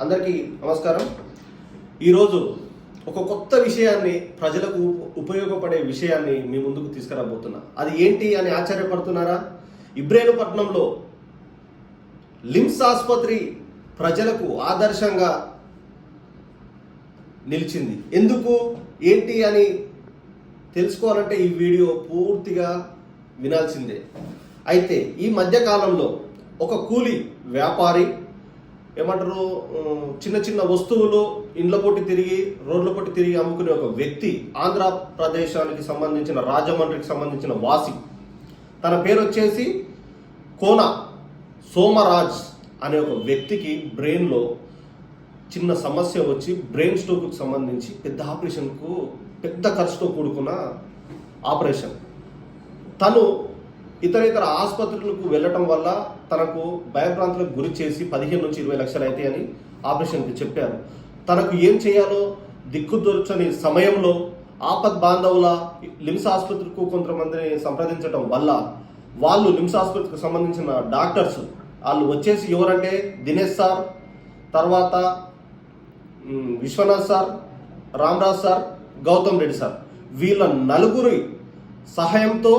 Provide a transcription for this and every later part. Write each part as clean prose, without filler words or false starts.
అందరికీ నమస్కారం. ఈరోజు ఒక కొత్త విషయాన్ని, ప్రజలకు ఉపయోగపడే విషయాన్ని మీ ముందుకు తీసుకురాబోతున్నా. అది ఏంటి అని ఆశ్చర్యపడుతున్నారా? ఇబ్రేలుపట్నంలో లిమ్స్ ఆసుపత్రి ప్రజలకు ఆదర్శంగా నిలిచింది. ఎందుకు, ఏంటి అని తెలుసుకోవాలంటే ఈ వీడియో పూర్తిగా వినాల్సిందే. అయితే ఈ మధ్యకాలంలో ఒక కూలి వ్యాపారి ఏమంటారు, చిన్న చిన్న వస్తువులు ఇండ్ల పొట్టి తిరిగి రోడ్ల పొట్టి తిరిగి అమ్ముకునే ఒక వ్యక్తి, ఆంధ్రప్రదేశానికి సంబంధించిన రాజమండ్రికి సంబంధించిన వాసి, తన పేరు వచ్చేసి కోన సోమరాజ్ అనే ఒక వ్యక్తికి బ్రెయిన్లో చిన్న సమస్య వచ్చి బ్రెయిన్ స్ట్రోక్కు సంబంధించి పెద్ద ఆపరేషన్కు పెద్ద ఖర్చుతో కూడుకున్న ఆపరేషన్. తను ఇతర ఆసుపత్రులకు వెళ్ళటం వల్ల తనకు భయభ్రాంతులకు గురి చేసి 15 నుంచి 20 లక్షలు అయితే అని ఆపరేషన్కి చెప్పారు. తనకు ఏం చేయాలో దిక్కుదొరచని సమయంలో ఆపద్ బాంధవుల లిమ్స్ ఆసుపత్రికి కొంతమందిని సంప్రదించడం వల్ల వాళ్ళు లిమ్స్ ఆసుపత్రికి సంబంధించిన డాక్టర్స్ వాళ్ళు వచ్చేసి ఎవరంటే దినేష్ సార్, తర్వాత Vishwanath sir, Ramaraj sir, Gautam Reddy sir, వీళ్ళ నలుగురి సహాయంతో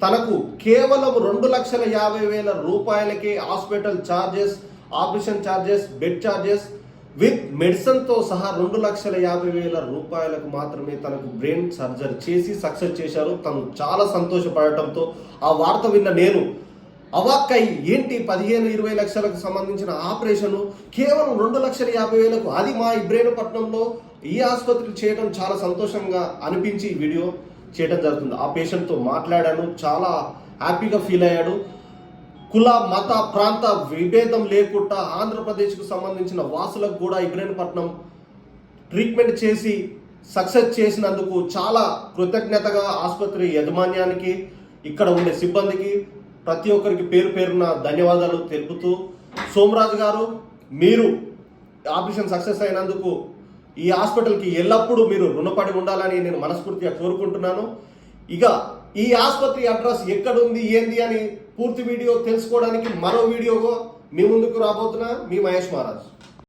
తనకు కేవలం 2,50,000 రూపాయలకే hospital charges, operation charges, bed charges with మెడిసిన్తో సహా 2,50,000 రూపాయలకు మాత్రమే తనకు బ్రెయిన్ సర్జరీ చేసి సక్సెస్ చేశారు. తను చాలా సంతోషపడటంతో ఆ వార్త విన్న నేను అవాక్కై, ఏంటి 15-20 లక్షలకు సంబంధించిన ఆపరేషను కేవలం 2,50,000కు, అది మా ఇబ్రేలుపట్నంలో ఈ ఆసుపత్రి చేయడం చాలా సంతోషంగా అనిపించి ఈ వీడియో చేయడం జరుగుతుంది. ఆ పేషెంట్తో మాట్లాడాను, చాలా హ్యాపీగా ఫీల్ అయ్యాడు. కుల మత ప్రాంత విభేదం లేకుండా ఆంధ్రప్రదేశ్కు సంబంధించిన వాసులకు కూడా ఇబ్రేలుపట్నం ట్రీట్మెంట్ చేసి సక్సెస్ చేసినందుకు చాలా కృతజ్ఞతగా ఆసుపత్రి యాజమాన్యానికి, ఇక్కడ ఉండే సిబ్బందికి, ప్రతి ఒక్కరికి పేరు పేరున ధన్యవాదాలు తెలుపుతూ, సోమరాజు గారు మీరు ఆపరేషన్ సక్సెస్ అయినందుకు ఈ హాస్పిటల్కి ఎల్లప్పుడూ మీరు రుణపడి ఉండాలని నేను మనస్ఫూర్తిగా కోరుకుంటున్నాను. ఇక ఈ ఆసుపత్రి అడ్రస్ ఎక్కడుంది, ఏంది అని పూర్తి వీడియో తెలుసుకోవడానికి మరో వీడియోగా మీ ముందుకు రాబోతున్నా మీ మహేష్ మహారాజ్.